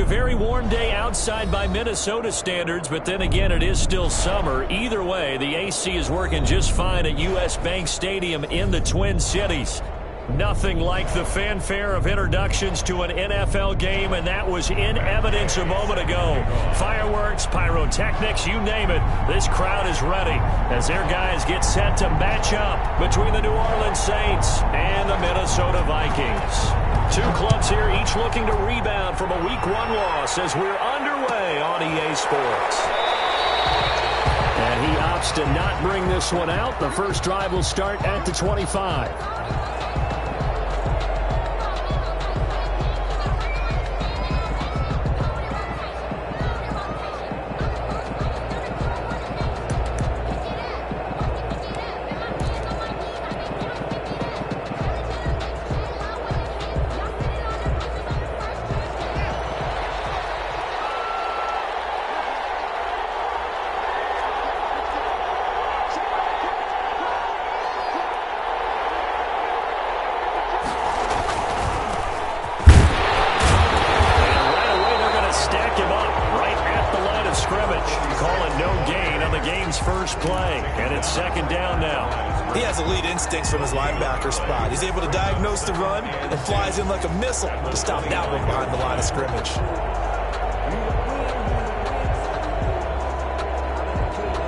A very warm day outside by Minnesota standards, but then again, it is still summer. Either way, the AC is working just fine at U.S. Bank Stadium in the Twin Cities. Nothing like the fanfare of introductions to an NFL game, and that was in evidence a moment ago. Fireworks, pyrotechnics, you name it. This crowd is ready as their guys get set to match up between the New Orleans Saints and the Minnesota Vikings. Two clubs here, each looking to rebound from a Week 1 loss as we're underway on EA Sports. And he opts to not bring this one out. The first drive will start at the 25. From his linebacker spot. He's able to diagnose the run and flies in like a missile to stop that one behind the line of scrimmage.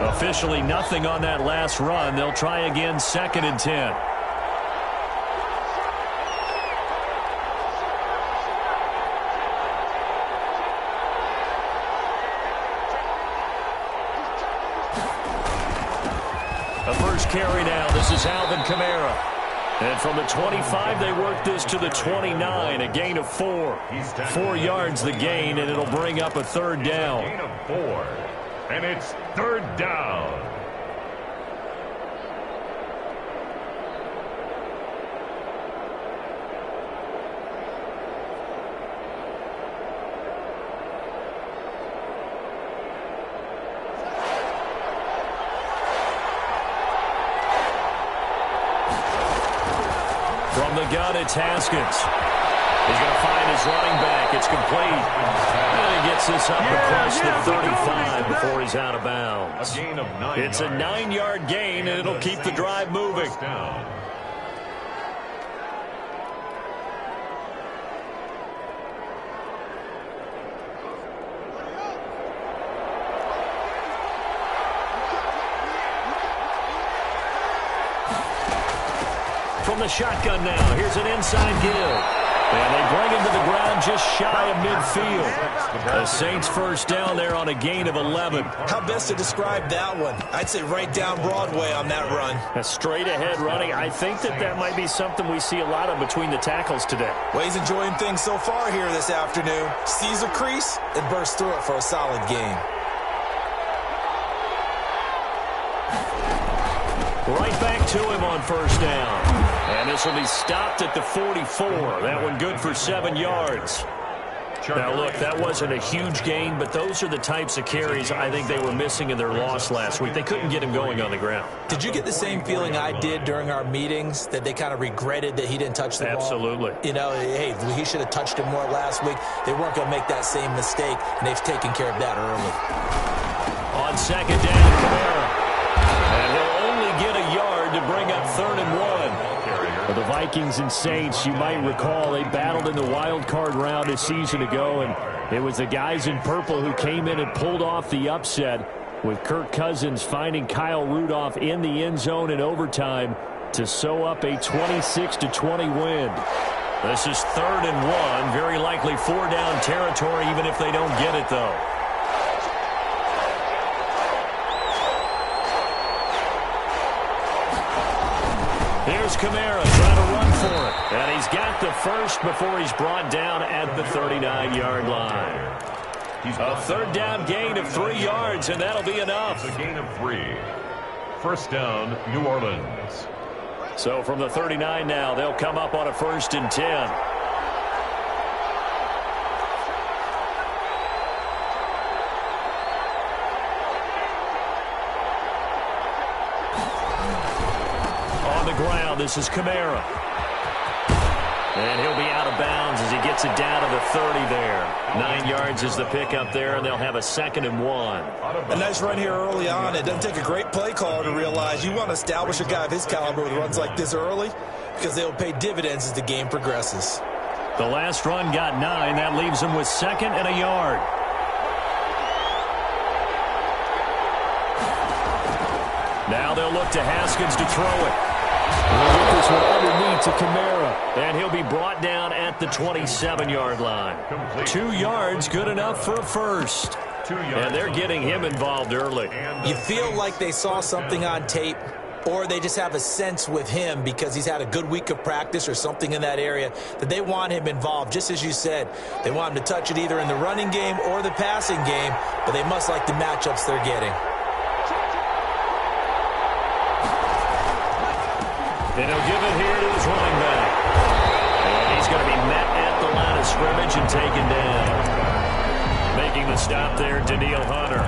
Officially nothing on that last run. They'll try again, 2nd and 10. Carry now. This is Alvin Kamara. And from the 25, they work this to the 29. A gain of 4. 4 yards the gain, and it'll bring up a 3rd down. Gain of 4. And it's 3rd down. From the gun, it's Haskins. He's going to find his running back. It's complete. And he gets this up across the 35 before he's out of bounds. It's a 9-yard gain, and it'll keep the drive moving. From the shotgun now, here's an inside give. And they bring him to the ground just shy of midfield. The Saints first down there on a gain of 11. How best to describe that one? I'd say right down Broadway on that run. A straight ahead running. I think that might be something we see a lot of between the tackles today. Well, he's enjoying things so far here this afternoon. Sees a crease and bursts through it for a solid gain. Right back to him on first down. And this will be stopped at the 44. That one good for 7 yards. Now, look, that wasn't a huge gain, but those are the types of carries I think they were missing in their loss last week. They couldn't get him going on the ground. Did you get the same feeling I did during our meetings, that they kind of regretted that he didn't touch the ball? Absolutely. You know, hey, he should have touched him more last week. They weren't going to make that same mistake, and they've taken care of that early. On 2nd down, Kamara. And he'll only get a yard to bring up 3rd and 1. For the Vikings and Saints, you might recall, they battled in the wild card round a season ago, and it was the guys in purple who came in and pulled off the upset, with Kirk Cousins finding Kyle Rudolph in the end zone in overtime to sew up a 26-20 win. This is 3rd and 1, very likely 4-down territory, even if they don't get it, though. Here's Kamara trying to run for it. And he's got the first before he's brought down at the 39-yard line. A 3rd down gain of 3 yards, and that'll be enough. A gain of 3. First down, New Orleans. So from the 39 now, they'll come up on a 1st and 10. Ground. This is Kamara. And he'll be out of bounds as he gets it down to the 30 there. 9 yards is the pickup there, and they'll have a 2nd and 1. A nice run here early on. It doesn't take a great play caller to realize you want to establish a guy of his caliber with runs like this early because they'll pay dividends as the game progresses. The last run got 9. That leaves him with 2nd and a yard. Now they'll look to Haskins to throw it. We'll get this one underneath to Kamara. And he'll be brought down at the 27-yard line. 2 yards, good enough for a first. And they're getting him involved early. You feel like they saw something on tape, or they just have a sense with him because he's had a good week of practice or something in that area that they want him involved. Just as you said, they want him to touch it either in the running game or the passing game, but they must like the matchups they're getting. And he'll give it here to his running back. And he's going to be met at the line of scrimmage and taken down. Making the stop there, Danielle Hunter.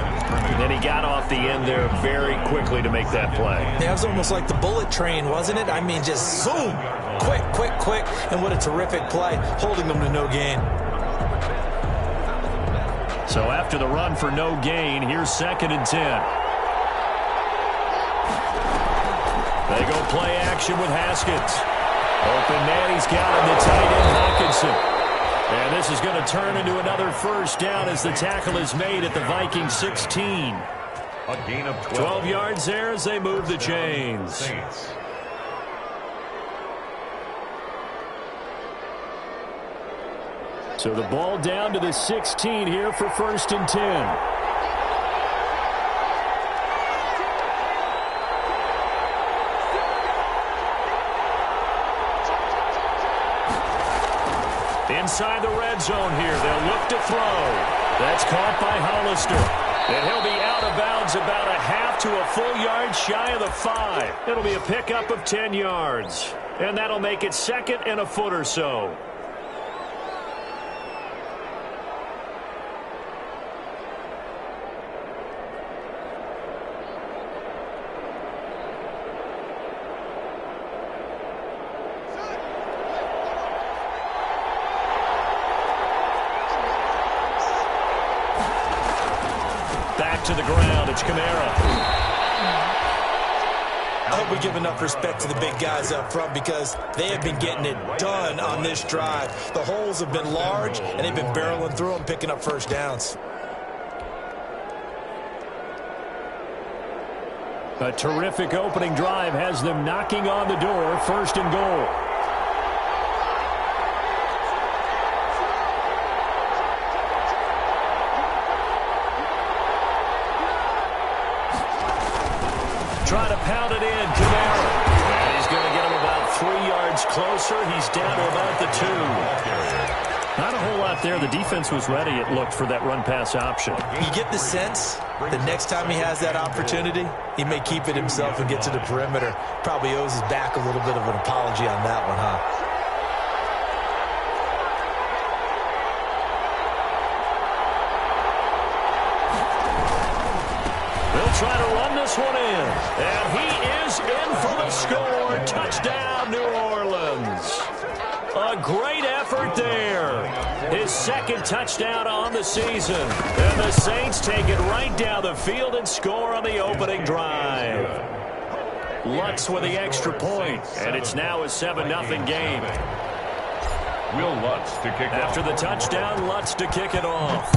And he got off the end there very quickly to make that play. Yeah, it was almost like the bullet train, wasn't it? I mean, just zoom. Quick, quick, quick. And what a terrific play, holding them to no gain. So after the run for no gain, here's 2nd and 10. They go play action with Haskins. Open man, he's got him, the tight end Hawkinson. And this is going to turn into another first down as the tackle is made at the Vikings 16. A gain of 12 yards there as they move the chains. Saints. So the ball down to the 16 here for 1st and 10. Inside the red zone here, they'll look to throw. That's caught by Hollister. And he'll be out of bounds about a half to a full yard shy of the 5. It'll be a pickup of 10 yards. And that'll make it 2nd and a foot or so. To the ground, it's Kamara. I hope we give enough respect to the big guys up front because they have been getting it done on this drive. The holes have been large, and they've been barreling through them, picking up first downs. A terrific opening drive has them knocking on the door, 1st and goal. Trying to pound it in, Kamara. And he's going to get him about 3 yards closer. He's down to about the 2. Not a whole lot there. The defense was ready, it looked, for that run-pass option. You get the sense the next time he has that opportunity, he may keep it himself and get to the perimeter. Probably owes his back a little bit of an apology on that one, huh? Try to run this one in. And he is in for the score. Touchdown, New Orleans. A great effort there. His 2nd touchdown on the season. And the Saints take it right down the field and score on the opening drive. Lutz with the extra point. And it's now a 7-0 game. Will Lutz to kick After off. the touchdown, Lutz to kick it off.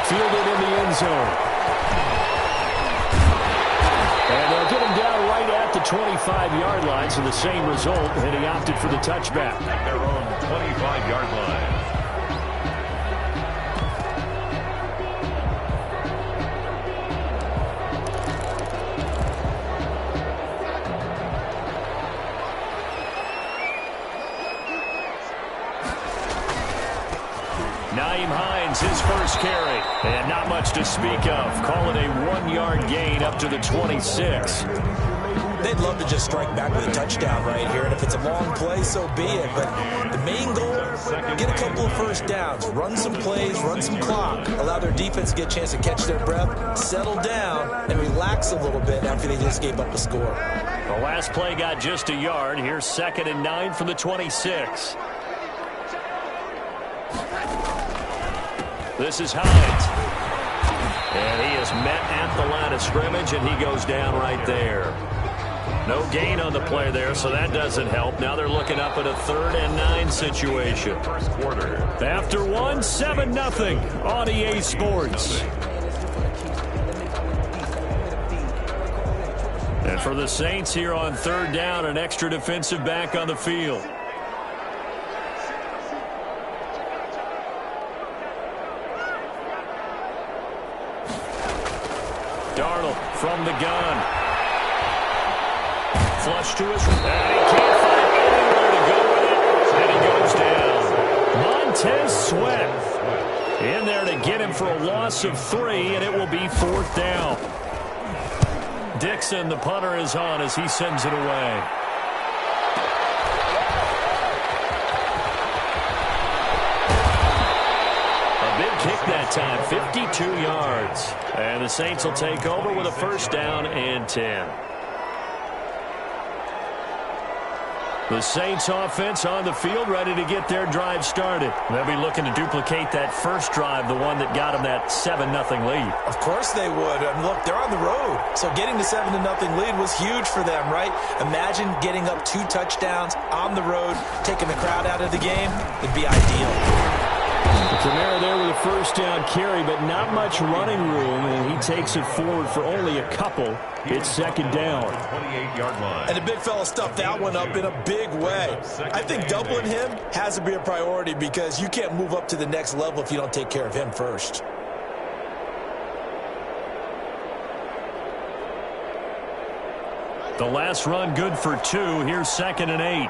Fielded in the end zone. And they'll get him down right at the 25-yard line, so the same result, and he opted for the touchback. At their own 25-yard line. His first carry, and not much to speak of. Call it a 1-yard gain up to the 26. They'd love to just strike back with a touchdown right here, and if it's a long play, so be it. But the main goal Get a couple of first downs, run some plays, run some clock, allow their defense to get a chance to catch their breath, settle down, and relax a little bit after they just gave up a score. The last play got just a yard. Here's 2nd and 9 from the 26. This is Hines. And he is met at the line of scrimmage, and he goes down right there. No gain on the play there, so that doesn't help. Now they're looking up at a 3rd and 9 situation. First quarter. After 1, 7-0 on EA Sports. And for the Saints here on 3rd down, an extra defensive back on the field. Darnold from the gun. Flush to his right. And he can't find anywhere to go with it. And he goes down. Montez Sweat in there to get him for a loss of 3, and it will be 4th down. Dixon, the punter, is on as he sends it away. A big kick that time, 52 yards. And the Saints will take over with a 1st down and 10. The Saints offense on the field, ready to get their drive started. They'll be looking to duplicate that first drive, the one that got them that 7-0 lead. Of course they would. And look, they're on the road. So getting the 7-0 lead was huge for them, right? Imagine getting up 2 touchdowns on the road, taking the crowd out of the game. It'd be ideal. Kamara there with a 1st down carry, but not much running room, and he takes it forward for only a couple. It's 2nd down. 28-yard line. And the big fella stuffed that one up in a big way. I think doubling him has to be a priority because you can't move up to the next level if you don't take care of him first. The last run good for 2. Here's 2nd and 8.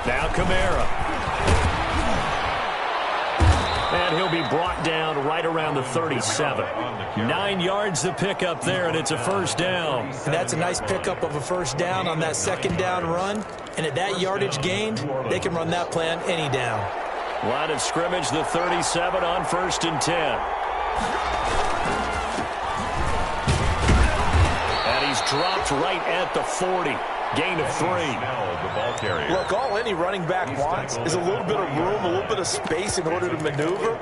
Now Kamara. And he'll be brought down right around the 37. 9 yards the pickup there, and it's a 1st down. And that's a nice pickup of a 1st down on that 2nd down run. And at that yardage gained, they can run that plan any down. Line of scrimmage, the 37 on 1st and 10. And he's dropped right at the 40. Gain of 3. Look, all any running back wants is a little bit of room, a little bit of space in order to maneuver.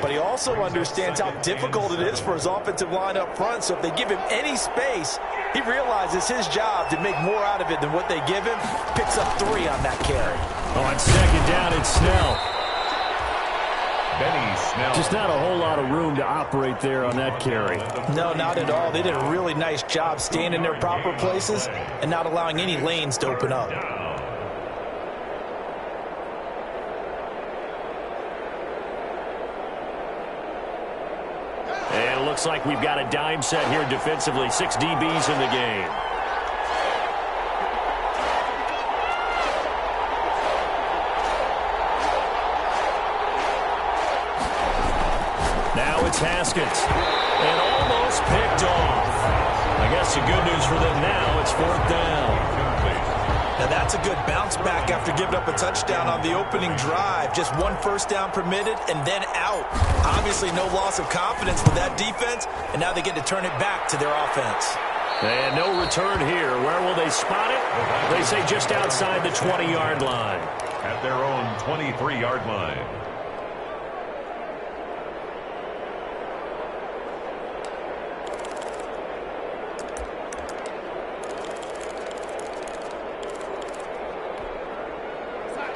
But he also understands how difficult it is for his offensive line up front. So if they give him any space, he realizes his job to make more out of it than what they give him. Picks up 3 on that carry. On 2nd down, it's Snell. Benny Snell. Just not a whole lot of room to operate there on that carry. No, not at all. They did a really nice job staying in their proper places and not allowing any lanes to open up. And it looks like we've got a dime set here defensively. 6 DBs in the game. Now it's Haskins. And almost picked off. I guess the good news for them now, it's 4th down. Now that's a good bounce back after giving up a touchdown on the opening drive. Just 1 1st down permitted and then out. Obviously no loss of confidence with that defense, and now they get to turn it back to their offense. And no return here. Where will they spot it? They say just outside the 20-yard line. At their own 23-yard line.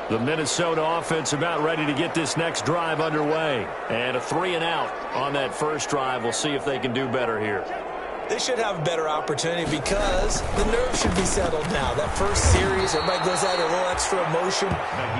The Minnesota offense about ready to get this next drive underway. And a 3 and out on that first drive. We'll see if they can do better here. They should have a better opportunity because the nerves should be settled now. That first series, everybody goes out a little extra emotion.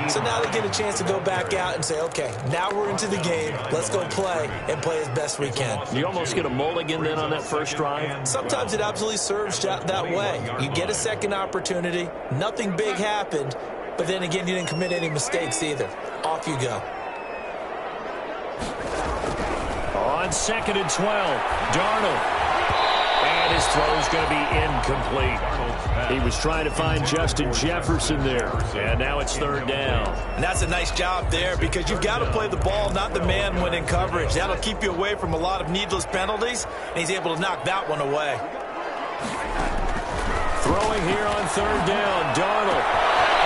So now they get a chance to go back out and say, okay, now we're into the game. Let's go play and play as best we can. You almost get a mulligan then on that first drive? Sometimes it absolutely serves that way. You get a second opportunity. Nothing big happened. But then again, you didn't commit any mistakes either. Off you go. On 2nd and 12, Darnold. And his His throw's going to be incomplete. He was trying to find Justin Jefferson there, and now it's third down. And that's a nice job there because you've got to play the ball, not the man when in coverage. That'll keep you away from a lot of needless penalties, and he's able to knock that one away. Throwing here on third down, Darnold.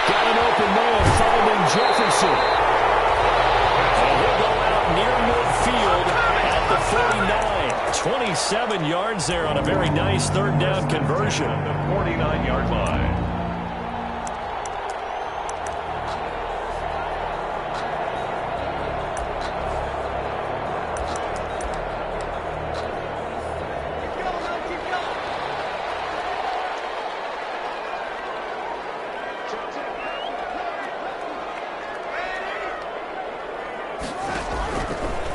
Got an open man, finding Jefferson. And he'll go out near midfield at the 49. 27 yards there on a very nice third down conversion. The 49-yard line.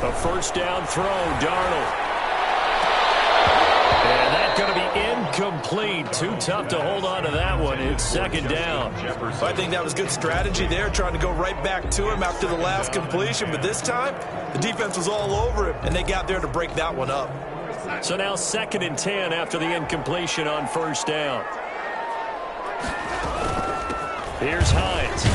A first down throw, Darnold. And that's going to be incomplete. Too tough to hold on to that one. It's second down. I think that was good strategy there, trying to go right back to him after the last completion. But this time, the defense was all over him, and they got there to break that one up. So now 2nd and 10 after the incompletion on first down. Here's Hines.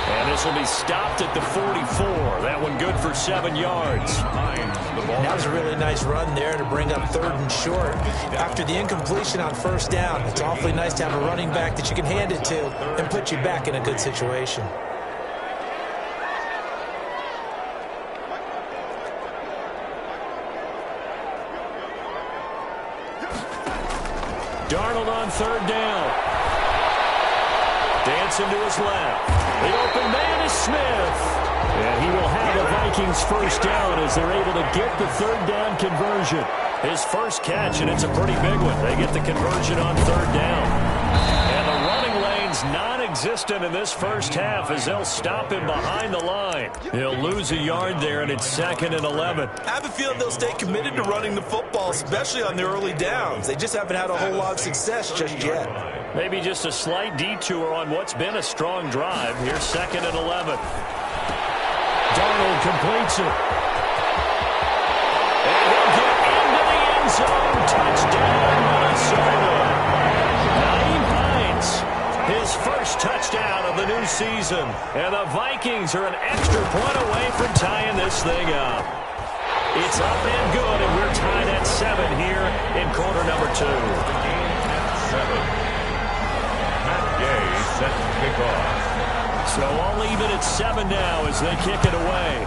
And this will be stopped at the 44. That one good for 7 yards. That was a really nice run there to bring up 3rd and short. After the incompletion on first down, it's awfully nice to have a running back that you can hand it to and put you back in a good situation. Darnold on third down. Dancing to his left. The open man is Smith. And he will have the Vikings first down as they're able to get the third down conversion. His first catch, and it's a pretty big one. They get the conversion on third down. And the running lane's non-existent in this first half as they'll stop him behind the line. He'll lose a yard there, and it's 2nd and 11. I have a feeling they'll stay committed to running the football, especially on the early downs. They just haven't had a whole lot of success just yet. Maybe just a slight detour on what's been a strong drive. Here's 2nd and 11. Darnold completes it. And he'll get into the end zone. Touchdown, Minnesota. Naeem Hines, his first touchdown of the new season. And the Vikings are an extra point away from tying this thing up. It's up and good, and we're tied at 7 here in quarter number 2. 7. Set to kick off. So all even at 7 now as they kick it away.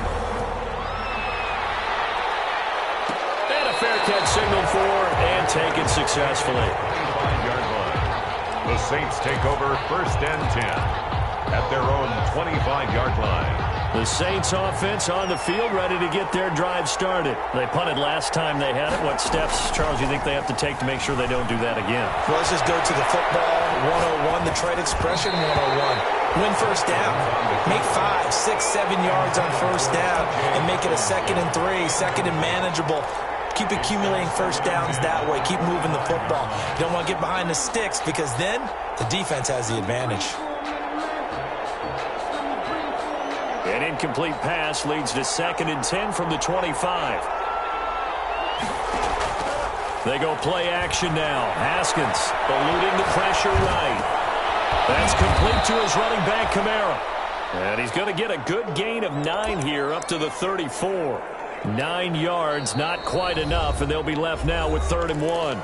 And a fair catch signaled for and taken successfully. 25-yard line. The Saints take over 1st and 10 at their own 25-yard line. The Saints offense on the field ready to get their drive started. They punted last time they had it. What steps, Charles, you think they have to take to make sure they don't do that again? Well, let's just go to the football 101, the trade expression 101. Win first down. Make 5, 6, 7 yards on first down and make it a 2nd and 3, 2nd and manageable. Keep accumulating first downs that way. Keep moving the football. You don't want to get behind the sticks because then the defense has the advantage. An incomplete pass leads to 2nd and 10 from the 25. They go play action now. Haskins eluding the pressure right. That's complete to his running back, Kamara. And he's going to get a good gain of 9 here up to the 34. 9 yards, not quite enough, and they'll be left now with 3rd and 1.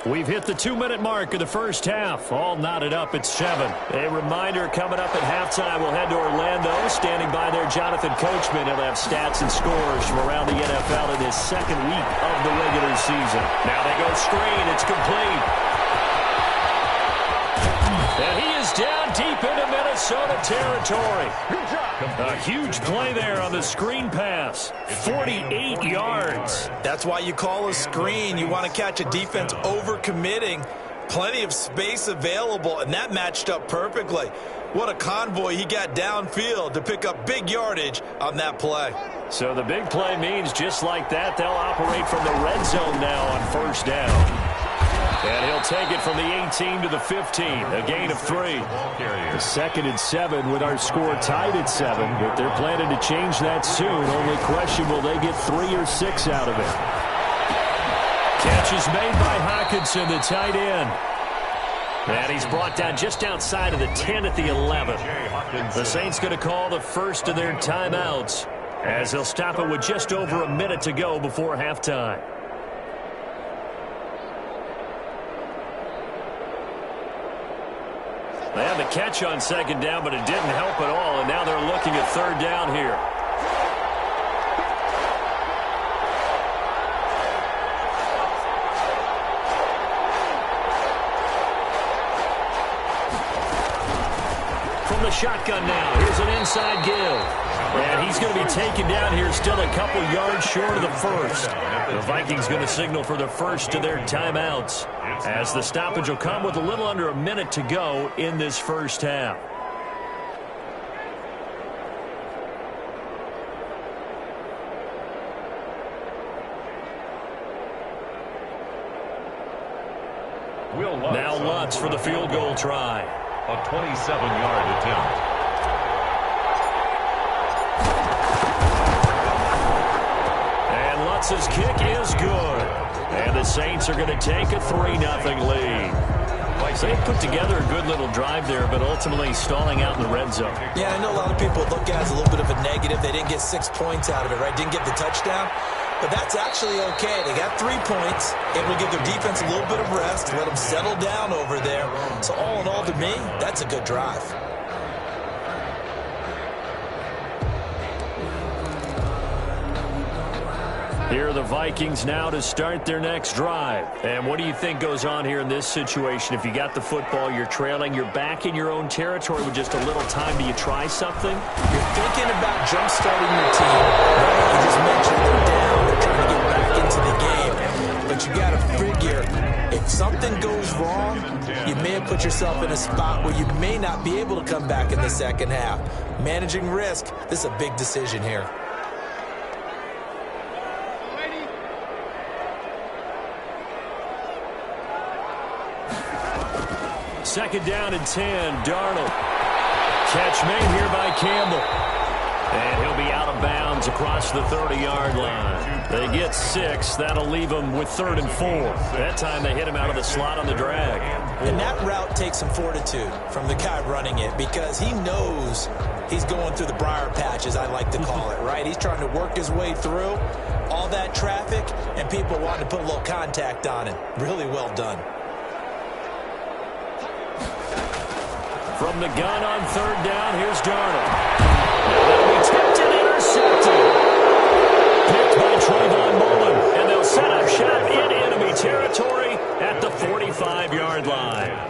We've hit the 2-minute mark of the first half. All knotted up at 7. A reminder coming up at halftime. We'll head to Orlando. Standing by there, Jonathan Coachman. He'll have stats and scores from around the NFL in his 2nd week of the regular season. Now they go screen. It's complete. And he is down deep into Minnesota territory. A huge play there on the screen pass. 48 yards. That's why you call a screen. You want to catch a defense over-committing. Plenty of space available, and that matched up perfectly. What a convoy he got downfield to pick up big yardage on that play. So the big play means just like that, they'll operate from the red zone now on first down. And he'll take it from the 18 to the 15, a gain of 3. The 2nd and 7 with our score tied at 7, but they're planning to change that soon. Only question, will they get 3 or 6 out of it? Catch is made by Hockenson, the tight end. And he's brought down just outside of the 10 at the 11. The Saints going to call the first of their timeouts as they'll stop it with just over a minute to go before halftime. They had the catch on second down, but it didn't help at all, and now they're looking at third down here. From the shotgun now, here's an inside give. And he's going to be taken down here still a couple yards short of the first. The Vikings going to signal for the first of their timeouts as the stoppage will come with a little under a minute to go in this first half. Now Lutz for the field goal try. A 27-yard attempt. And Lutz's kick is good. And the Saints are going to take a 3-0 lead. They put together a good little drive there, but ultimately stalling out in the red zone. Yeah, I know a lot of people look at it as a little bit of a negative. They didn't get 6 points out of it, right? Didn't get the touchdown. But that's actually okay. They got 3 points. It will give their defense a little bit of rest, let them settle down over there. So all in all, to me, that's a good drive. Here are the Vikings now to start their next drive. And what do you think goes on here in this situation? If you got the football, you're trailing, you're back in your own territory with just a little time. Do you try something? You're thinking about jump-starting your team. Right? You just mentioned they're down. They're trying to get back into the game. But you got to figure, if something goes wrong, you may have put yourself in a spot where you may not be able to come back in the second half. Managing risk, this is a big decision here. Second down and 10, Darnold. Catch made here by Campbell. And he'll be out of bounds across the 30-yard line. They get 6. That'll leave them with 3rd and 4. That time they hit him out of the slot on the drag. And that route takes some fortitude from the guy running it because he knows he's going through the briar patch, as I like to call it, right? He's trying to work his way through all that traffic and people wanting to put a little contact on it. Really well done. From the gun on 3rd down, here's Darnold. That'll be tipped and intercepted. Picked by Trayvon Mullen. And they'll set up shop in enemy territory at the 45-yard line.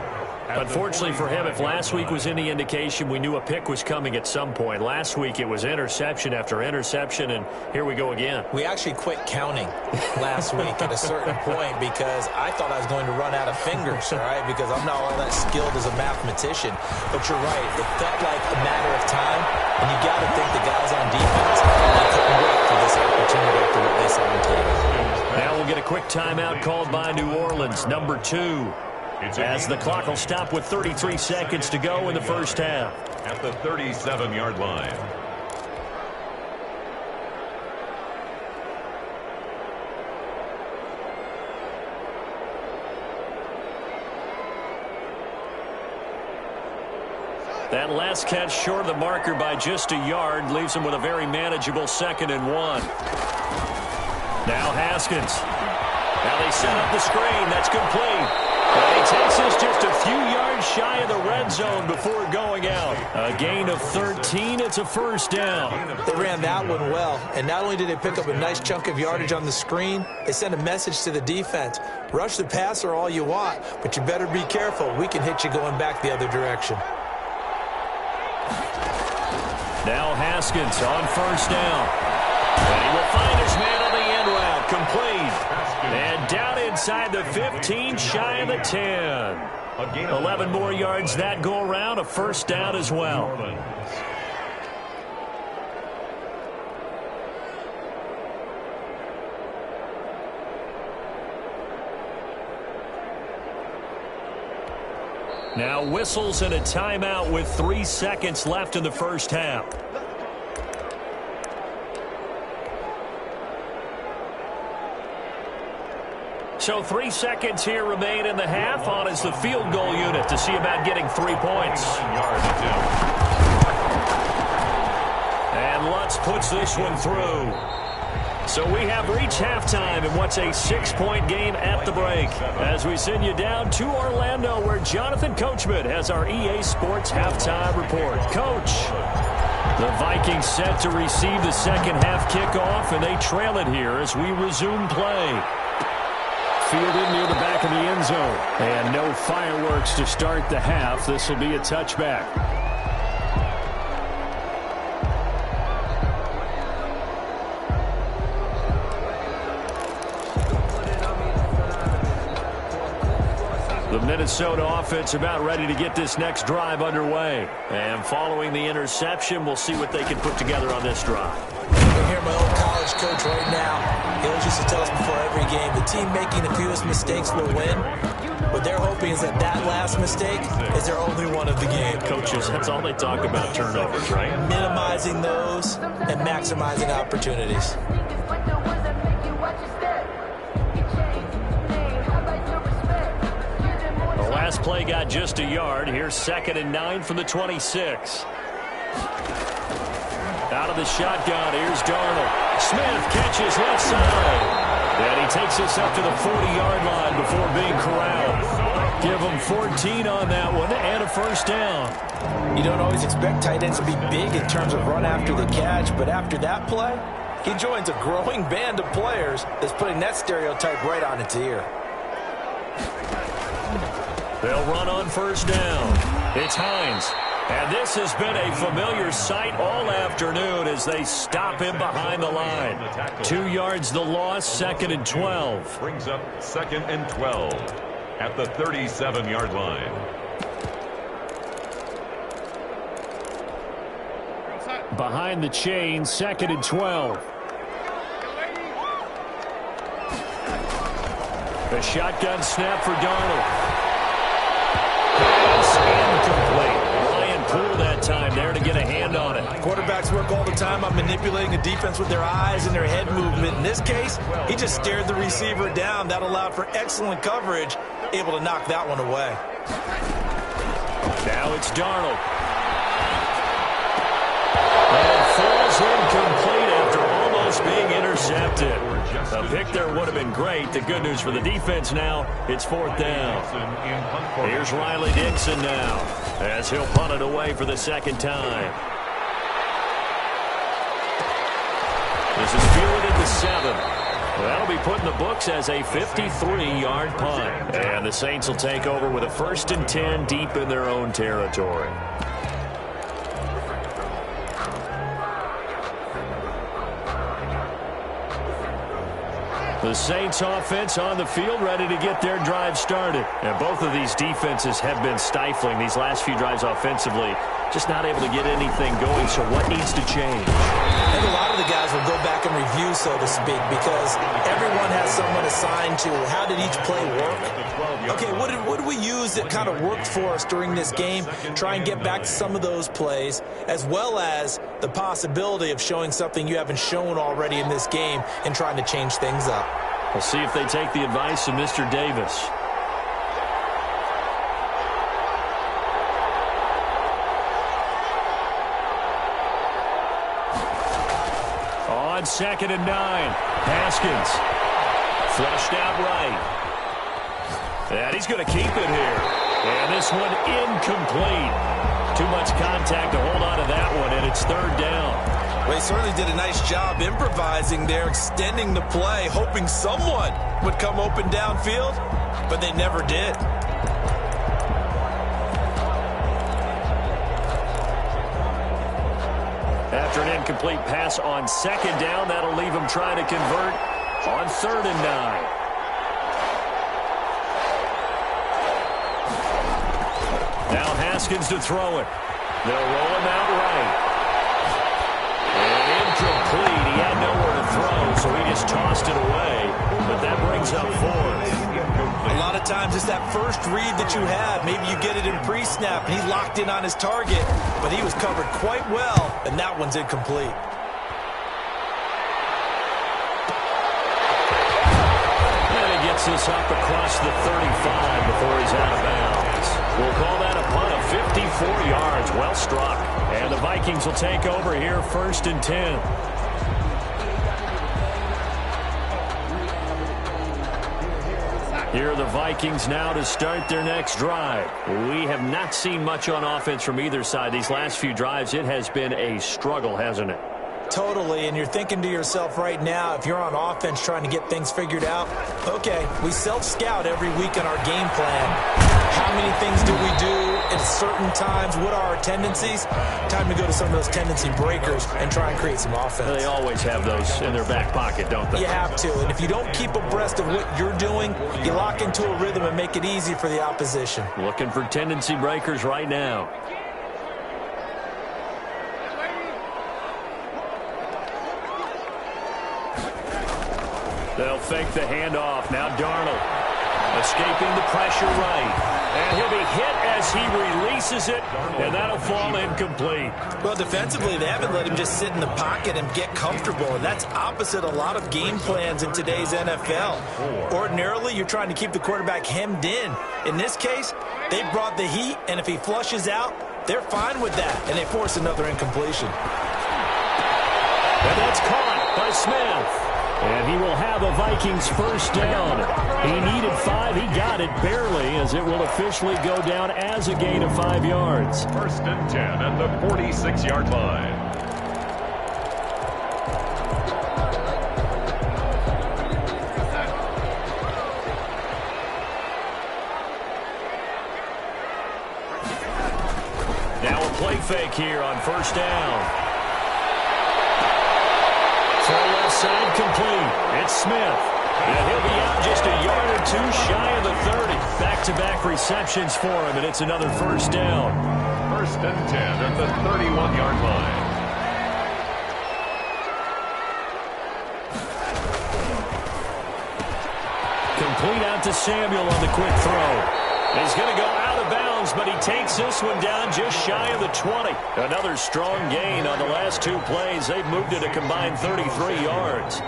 Unfortunately for him, if last week was any indication, we knew a pick was coming at some point. Last week it was interception after interception, and here we go again. We actually quit counting last week at a certain point because I thought I was going to run out of fingers, all right, because I'm not all that skilled as a mathematician. But you're right. It felt like a matter of time, and you got to think the guys on defense, they couldn't wait for this opportunity after what they saw on tape. Now we'll get a quick timeout called by New Orleans, number 2. As the clock will stop with 33 seconds to go in the first half. At the 37-yard line. That last catch short of the marker by just a yard leaves him with a very manageable 2nd and 1. Now Haskins. Now they set up the screen. That's complete. And he takes us just a few yards shy of the red zone before going out. A gain of 13. It's a first down. They ran that one well. And not only did they pick up a nice chunk of yardage on the screen, they sent a message to the defense. Rush the passer all you want, but you better be careful. We can hit you going back the other direction. Now Haskins on first down. And he will find his man on the end route. Complete. And down inside the 15, shy of the 10. 11 more yards that go around, a first down as well. Now whistles and a timeout with 3 seconds left in the first half. So 3 seconds here remain in the half. On is the field goal unit to see about getting 3 points. And Lutz puts this one through. So we have reached halftime in what's a 6-point game at the break. As we send you down to Orlando, where Jonathan Coachman has our EA Sports halftime report. Coach, the Vikings set to receive the second half kickoff, and they trail it here as we resume play. Fielded near the back of the end zone. And no fireworks to start the half. This will be a touchback. The Minnesota offense about ready to get this next drive underway. And following the interception, we'll see what they can put together on this drive. I hear my old college coach right now. He always used to tell us before every game, the team making the fewest mistakes will win. What they're hoping is that that last mistake is their only one of the game. Coaches, that's all they talk about, turnovers, right? Minimizing those and maximizing opportunities. The last play got just a yard. Here's 2nd and 9 from the 26. Out of the shotgun, here's Darnold. Smith catches left side. And he takes us up to the 40-yard line before being corralled. Give him 14 on that one and a first down. You don't always expect tight ends to be big in terms of run after the catch, but after that play, he joins a growing band of players that's putting that stereotype right on its ear. They'll run on first down. It's Hines. And this has been a familiar sight all afternoon as they stop him behind the line. 2 yards the loss, 2nd and 12. Brings up 2nd and 12 at the 37-yard line. Behind the chain, 2nd and 12. The shotgun snap for Darnold. Pass incomplete. Poole that time there to get a hand on it. Quarterbacks work all the time on manipulating a defense with their eyes and their head movement. In this case, he just stared the receiver down. That allowed for excellent coverage, able to knock that one away. Now it's Darnold. And falls incomplete after almost being intercepted. A pick there would have been great. The good news for the defense now, it's 4th down. Here's Riley Dixon now, as he'll punt it away for the 2nd time. This is fielded at the 7. That'll be put in the books as a 53-yard punt. And the Saints will take over with a 1st and 10 deep in their own territory. The Saints offense on the field ready to get their drive started. And both of these defenses have been stifling these last few drives offensively. Just not able to get anything going, so what needs to change? I think a lot of the guys will go back and review, so to speak, because everyone has someone assigned to how did each play work. Okay, what did we use that kind of worked for us during this game? Try and get back to some of those plays, as well as the possibility of showing something you haven't shown already in this game and trying to change things up. We'll see if they take the advice of Mr. Davis. On 2nd and 9, Haskins flushed out right. And he's going to keep it here. And this one incomplete. Too much contact to hold on to that one, and it's 3rd down. Well, he certainly did a nice job improvising there, extending the play, hoping someone would come open downfield, but they never did. After an incomplete pass on 2nd down, that'll leave him trying to convert on 3rd and 9. Now Haskins to throw it. They'll roll him out right. And incomplete. He had nowhere to throw, so he just tossed it away. But that brings up 4th. A lot of times it's that first read that you have. Maybe you get it in pre-snap, and he locked in on his target, but he was covered quite well, and that one's incomplete. picks this up across the 35 before he's out of bounds. We'll call that a punt of 54 yards. Well struck. And the Vikings will take over here, 1st and 10. Here are the Vikings now to start their next drive. We have not seen much on offense from either side. These last few drives, it has been a struggle, hasn't it? Totally, and you're thinking to yourself right now, if you're on offense trying to get things figured out, okay, we self-scout every week in our game plan. How many things do we do at certain times? What are our tendencies? Time to go to some of those tendency breakers and try and create some offense. They always have those in their back pocket, don't they? You have to, and if you don't keep abreast of what you're doing, you lock into a rhythm and make it easy for the opposition. Looking for tendency breakers right now. They'll fake the handoff. Now Darnold escaping the pressure right. And he'll be hit as he releases it, and that'll fall incomplete. Well, defensively, they haven't let him just sit in the pocket and get comfortable, and that's opposite a lot of game plans in today's NFL. Ordinarily, you're trying to keep the quarterback hemmed in. In this case, they brought the heat, and if he flushes out, they're fine with that, and they force another incompletion. And that's caught by Smith. And he will have a Vikings 1st down. He needed 5. He got it barely, as it will officially go down as a gain of 5 yards. 1st and 10 at the 46-yard line. Now a play fake here on 1st down. Throw left side complete. It's Smith. And he'll be out just a yard or two shy of the 30. Back-to-back receptions for him, and it's another 1st down. 1st and 10 at the 31-yard line. Complete out to Samuel on the quick throw. He's going to go out of bounds, but he takes this one down just shy of the 20. Another strong gain on the last 2 plays. They've moved it a combined 33 yards.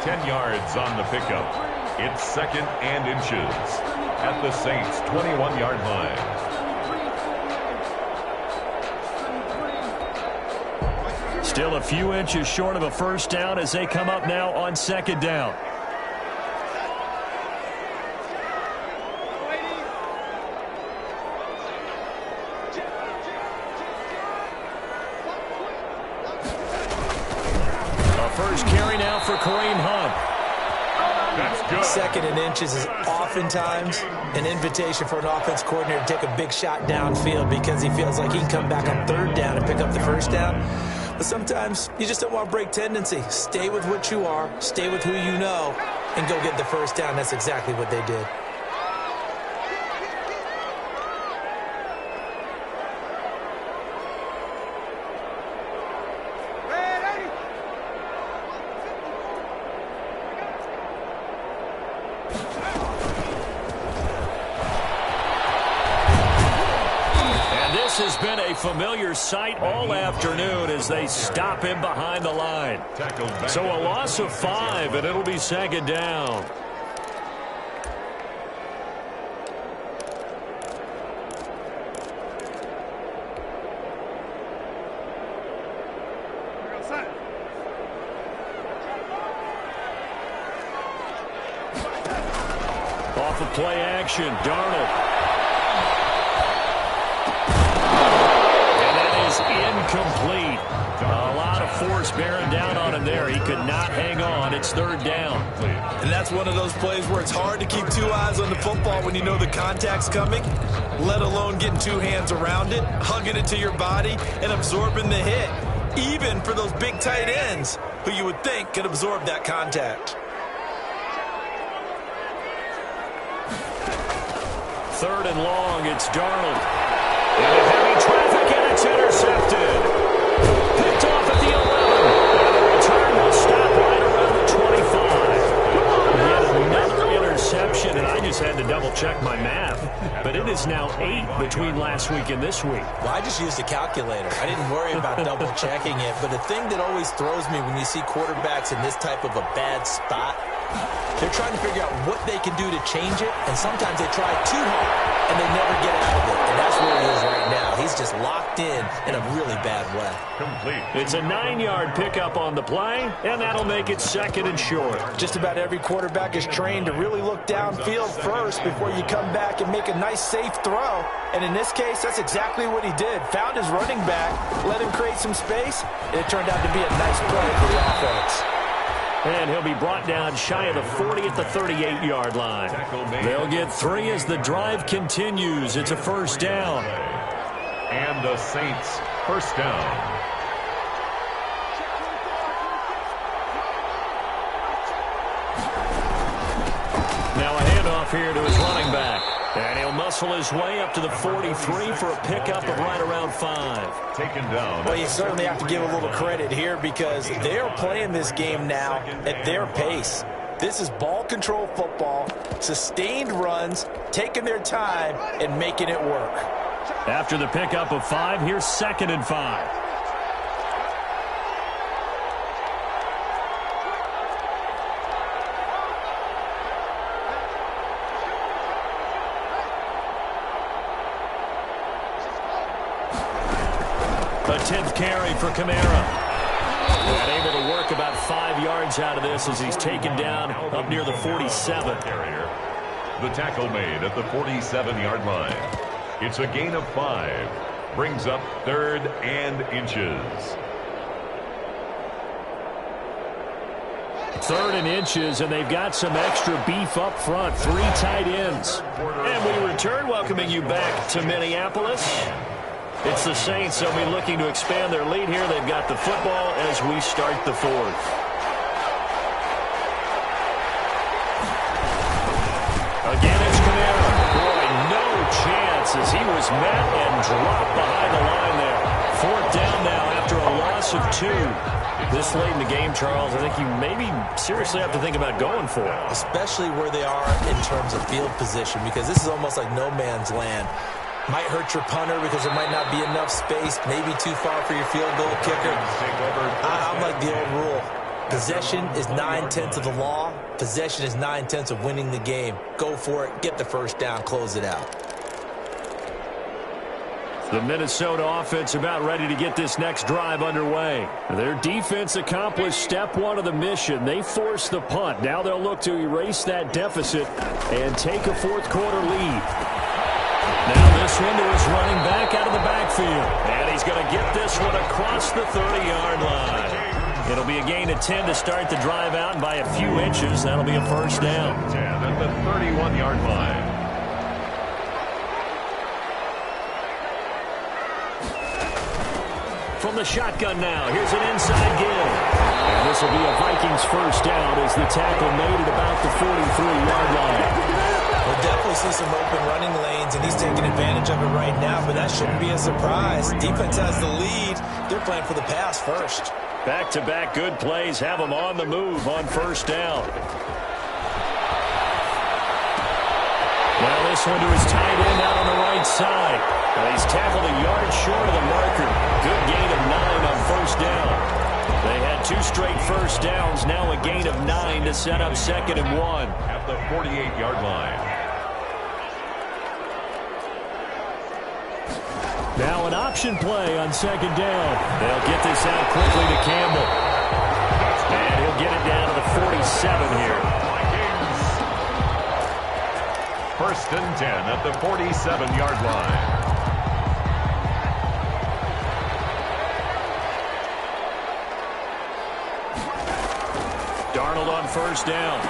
10 yards on the pickup. It's 2nd and inches at the Saints' 21-yard line. Still a few inches short of a 1st down as they come up now on 2nd down. Carry now for Kareem Hunt. That's good. 2nd and inches is oftentimes an invitation for an offense coordinator to take a big shot downfield because he feels like he can come back on 3rd down and pick up the 1st down. But sometimes you just don't want to break tendency. Stay with what you are, stay with who you know, and go get the 1st down. That's exactly what they did. Has been a familiar sight all afternoon as they stop him behind the line. So a loss of 5, and it'll be 2nd down. Off of play action, Darnold. Incomplete. A lot of force bearing down on him there. He could not hang on. It's 3rd down. And that's one of those plays where it's hard to keep 2 eyes on the football when you know the contact's coming, let alone getting 2 hands around it, hugging it to your body, and absorbing the hit, even for those big tight ends who you would think could absorb that contact. 3rd and long. It's Darnold. Into heavy traffic, and it's intercepted. Picked off at the 11. And the return will stop right around the 25. Yet another interception, and I just had to double-check my math. But it is now 8 between last week and this week. Well, I just used a calculator. I didn't worry about double-checking it. But the thing that always throws me when you see quarterbacks in this type of a bad spot They're trying to figure out what they can do to change it, and sometimes they try too hard, and they never get out of it. And that's where he is right now. He's just locked in a really bad way. Complete. It's a 9-yard pickup on the play, and that'll make it 2nd and short. Just about every quarterback is trained to really look downfield first before you come back and make a nice, safe throw. And in this case, that's exactly what he did. Found his running back, let him create some space, and it turned out to be a nice play for the offense. And he'll be brought down shy of the 40 at the 38-yard line. They'll get 3 as the drive continues. It's a 1st down. And the Saints, 1st down. Now a handoff here to his running back. And he'll muscle his way up to the 43 for a pickup of right around 5. Taken down. Well, you certainly have to give a little credit here because they're playing this game now at their pace. This is ball control football, sustained runs, taking their time, and making it work. After the pickup of 5, here's 2nd and 5. A 10th carry for Kamara. And able to work about 5 yards out of this as he's taken down up near the 47. The tackle made at the 47-yard line. It's a gain of 5. Brings up 3rd and inches. 3rd and inches, and they've got some extra beef up front. 3 tight ends. And we return, welcoming you back to Minneapolis. It's the Saints, they'll be looking to expand their lead here. They've got the football as we start the 4th. Again, it's Kamara. Boy, no chance as he was met and dropped behind the line there. 4th down now after a loss of 2. This late in the game, Charles, I think you maybe seriously have to think about going for it. Especially where they are in terms of field position, because this is almost like no man's land. Might hurt your punter because there might not be enough space, maybe too far for your field goal kicker. I'm like the old rule. Possession is 9/10 of the law. Possession is 9/10 of winning the game. Go for it, get the 1st down, close it out. The Minnesota offense about ready to get this next drive underway. Their defense accomplished step 1 of the mission. They forced the punt. Now they'll look to erase that deficit and take a 4th quarter lead. Now this one to his running back out of the backfield. And he's going to get this one across the 30-yard line. It'll be a gain of 10 to start the drive out, and by a few inches, that'll be a 1st down. 10 at the 31-yard line. From the shotgun now, here's an inside give. And this will be a Vikings 1st down as the tackle made at about the 43-yard line. We'll definitely see some open running lanes, and he's taking advantage of it right now, but that shouldn't be a surprise. Defense has the lead. They're playing for the pass first. Back-to-back good plays have them on the move on 1st down. Now this one to his tight end out on the right side. Now he's tackled a yard short of the marker. Good gain of 9 on 1st down. They had 2 straight 1st downs, now a gain of 9 to set up 2nd and 1. At the 48-yard line. Now an option play on 2nd down. They'll get this out quickly to Campbell. And he'll get it down to the 47 here. 1st and 10 at the 47-yard line. Darnold on 1st down.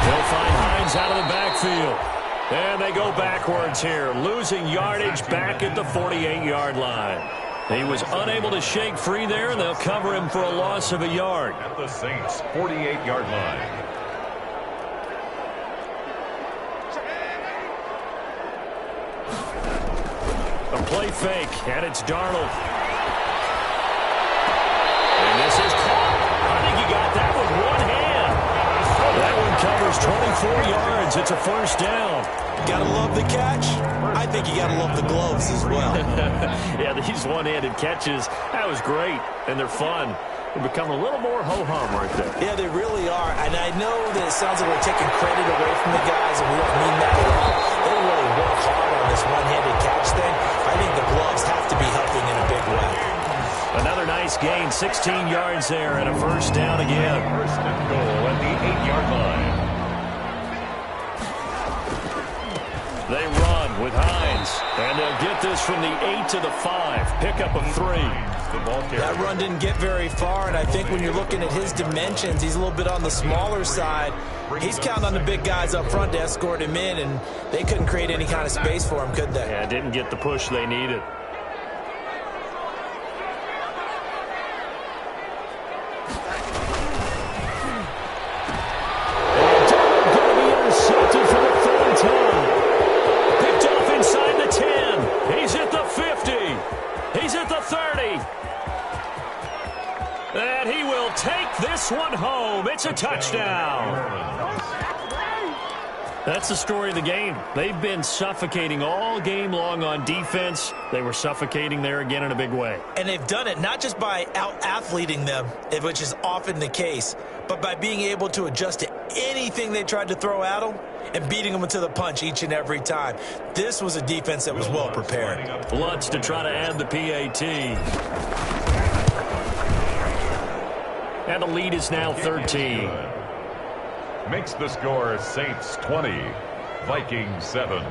They'll find Hines out of the backfield. And they go backwards here, losing yardage back at the 48-yard line. He was unable to shake free there, and they'll cover him for a loss of a yard. At the Saints' 48-yard line. A play fake, and it's Darnold. And this is caught. I think he got that with one hand. That one covers 24 yards. It's a 1st down. Gotta love the catch. I think you gotta love the gloves as well. Yeah, these one-handed catches, that was great, and they're fun. They become a little more ho-hum right there. Yeah, they really are. And I know that it sounds like we're taking credit away from the guys, and we don't mean that at all. They really work hard on this one-handed catch thing. I think the gloves have to be helping in a big way. Another nice gain, 16 yards there, and a first down again. First and goal at the 8-yard line. They run with Hines, and they'll get this from the 8 to the 5. Pick up of 3. That run didn't get very far, and I think when you're looking at his dimensions, he's a little bit on the smaller side. He's counting on the big guys up front to escort him in, and they couldn't create any kind of space for him, could they? Yeah, didn't get the push they needed. One home. It's a touchdown. That's the story of the game. They've been suffocating all game long on defense. They were suffocating there again in a big way. And they've done it not just by out-athleting them, which is often the case, but by being able to adjust to anything they tried to throw at them and beating them to the punch each and every time. This was a defense that was well prepared. Lutz to try to add the PAT. And the lead is now 13. Makes the score Saints 20, Vikings 7.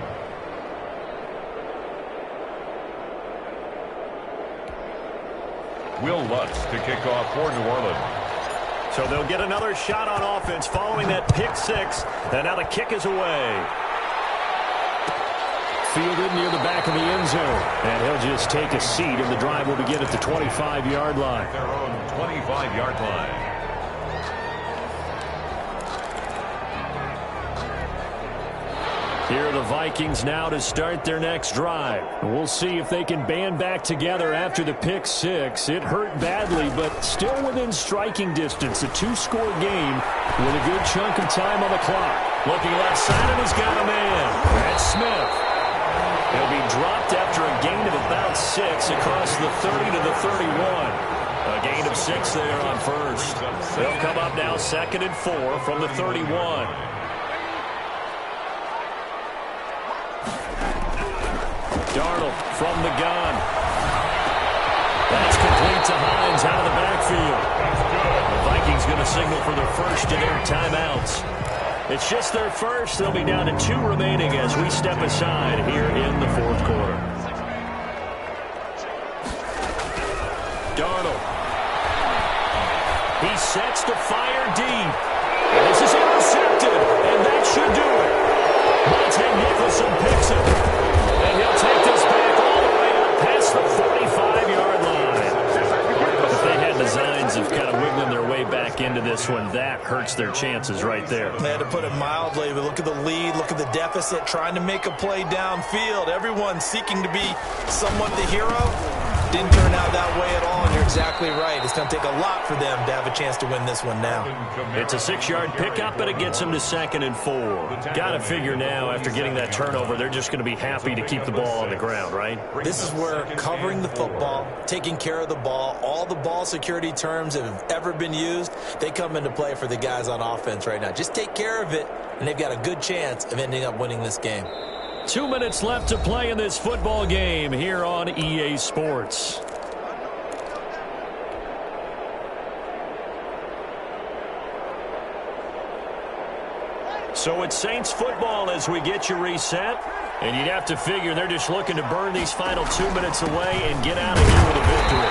Will Lutz to kick off for New Orleans. So they'll get another shot on offense following that pick 6. And now the kick is away. Fielded near the back of the end zone. And he'll just take a seat, and the drive will begin at the 25-yard line. Their own 25-yard line. Here are the Vikings now to start their next drive. We'll see if they can band back together after the pick 6. It hurt badly, but still within striking distance. A 2-score game with a good chunk of time on the clock. Looking left side, and he's got a man. That's Smith. He'll be dropped after a gain of about 6 across the 30 to the 31. A gain of 6 there on first. They'll come up now 2nd and 4 from the 31. Darnold from the gun. That's complete to Hines out of the backfield. The Vikings going to signal for their first of their timeouts. It's just their first. They'll be down to 2 remaining as we step aside here in the 4th quarter. Darnold. He sets to fire deep. And this is intercepted, and that should do it. Monte Nicholson picks it. And he'll take this back all the way up past the 45-yard line. If they had designs of kind of wiggling their way back into this one, that hurts their chances right there. They had to put it mildly, but look at the lead, look at the deficit, trying to make a play downfield. Everyone seeking to be somewhat the hero. Didn't turn out that way at all, and you're exactly right. It's going to take a lot for them to have a chance to win this one now. It's a 6-yard pickup, and it gets them to 2nd and 4. Got to figure now, after getting that turnover, they're just going to be happy to keep the ball on the ground, right? This is where covering the football, taking care of the ball, all the ball security terms that have ever been used, they come into play for the guys on offense right now. Just take care of it, and they've got a good chance of ending up winning this game. 2 minutes left to play in this football game here on EA Sports. So it's Saints football as we get you reset. And you'd have to figure they're just looking to burn these final 2 minutes away and get out of here with a victory.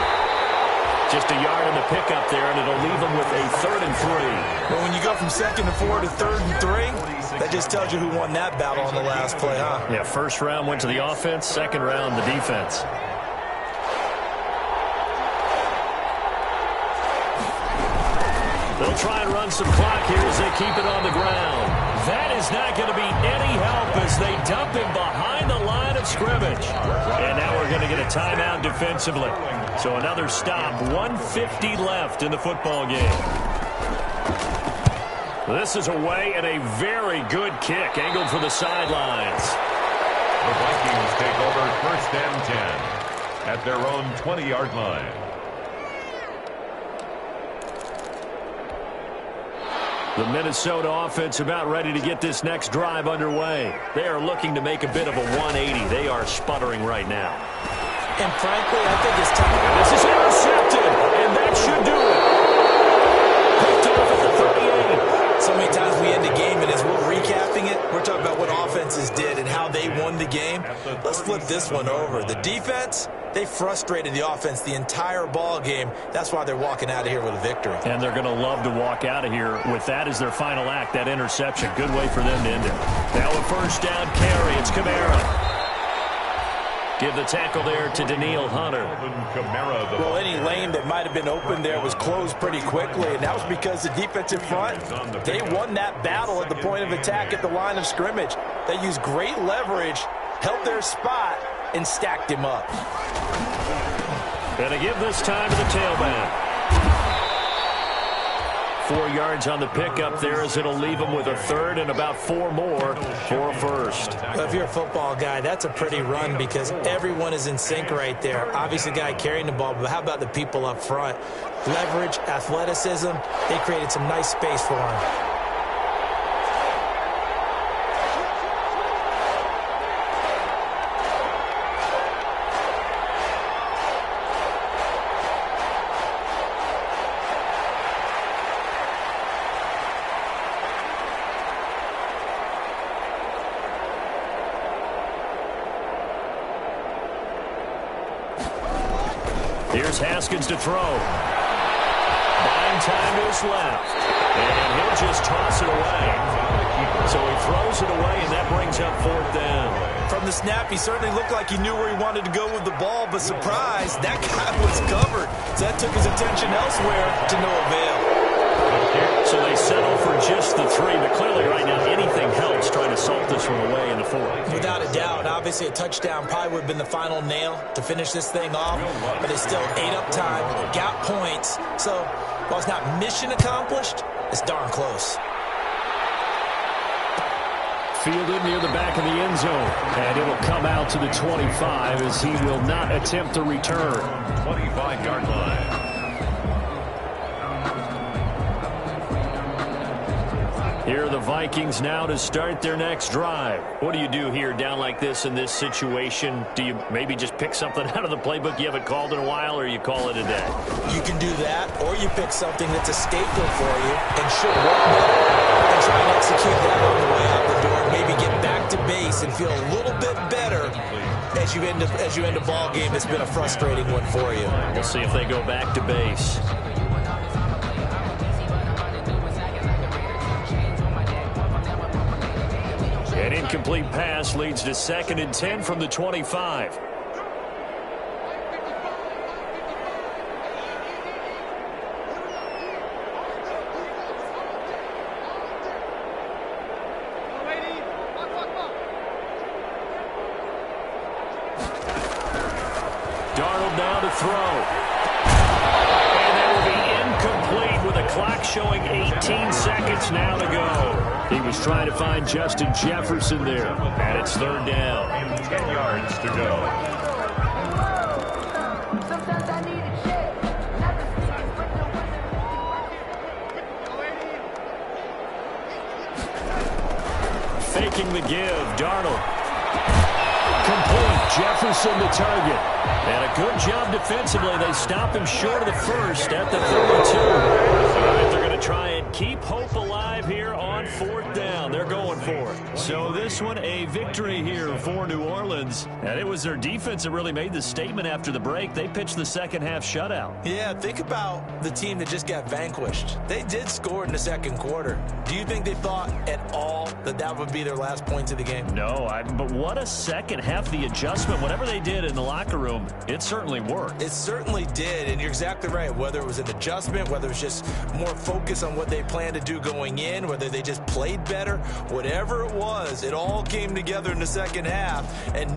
Just a yard in the pickup there, and it'll leave them with a 3rd and 3. But when you go from 2nd and 4 to 3rd and 3, that just tells you who won that battle on the last play, huh? Yeah, first round went to the offense, 2nd round the defense. They'll try and run some clock here as they keep it on the ground. That is not going to be any help as they dump him behind the line of scrimmage. And now we're going to get a timeout defensively. So another stop, 1:50 left in the football game. This is away and a very good kick, angled for the sidelines. The Vikings take over 1st and 10 at their own 20-yard line. The Minnesota offense about ready to get this next drive underway. They are looking to make a bit of a 180. They are sputtering right now. And frankly, I think it's time. And this is intercepted, and that should do it. Picked off at the 38. So many times we end the game, and as we're recapping it, we're talking about what offenses did and how they won the game. Let's flip this one over. The defense, they frustrated the offense the entire ball game. That's why they're walking out of here with a victory. And they're going to love to walk out of here with that as their final act, that interception. Good way for them to end it. Now a first down carry. It's Kamara. Give the tackle there to Daniil Hunter. Well, any lane that might have been open there was closed pretty quickly, and that was because the defensive front, they won that battle at the point of attack at the line of scrimmage. They used great leverage, held their spot, and stacked him up. And to give this time to the tailback. 4 yards on the pickup there as it'll leave them with a third and about 4 more for a first. Well, if you're a football guy, that's a pretty run because everyone is in sync right there. Obviously, the guy carrying the ball, but how about the people up front? Leverage, athleticism, they created some nice space for him. Here's Haskins to throw. Buying time to his left. And he'll just toss it away. So he throws it away, and that brings up fourth down. From the snap, he certainly looked like he knew where he wanted to go with the ball, but surprise, that guy was covered. So that took his attention elsewhere to no avail. So they settle for just the 3, but clearly right now anything helps trying to salt this one away in the 4th. Without a doubt, obviously a touchdown probably would have been the final nail to finish this thing off, but it's still ate up time, got points. So while it's not mission accomplished, it's darn close. Fielded near the back of the end zone, and it'll come out to the 25 as he will not attempt the return. 25-yard line. Here are the Vikings now to start their next drive. What do you do here down like this in this situation? Do you maybe just pick something out of the playbook you haven't called in a while, or you call it a day? You can do that, or you pick something that's a staple for you and should work better and try and execute that on the way out the door. Maybe get back to base and feel a little bit better as you end a ball game that's been a frustrating one for you. We'll see if they go back to base. An incomplete pass leads to 2nd and 10 from the 25. Darnold now to throw. And that will be incomplete with a clock showing 18 seconds now to go. He was trying to find Justin Jefferson there, and it's 3rd down. 10 yards to go. Faking the give, Darnold. Complete, Jefferson the target. And a good job defensively. They stop him short of the first at the 32. All right, they're going to try and keep hope alive here on 4th down. They're going for it. So this one, a victory here for New Orleans. And it was their defense that really made the statement after the break. They pitched the second half shutout. Yeah, think about the team that just got vanquished. They did score in the 2nd quarter. Do you think they thought at all that that would be their last points of the game? No, but what a second half. The adjustment, whatever they did in the locker room, it certainly worked. It certainly did, and you're exactly right. Whether it was an adjustment, whether it was just more focus on what they planned to do going in, whether they just played better, whatever it was, it all came together in the second half. And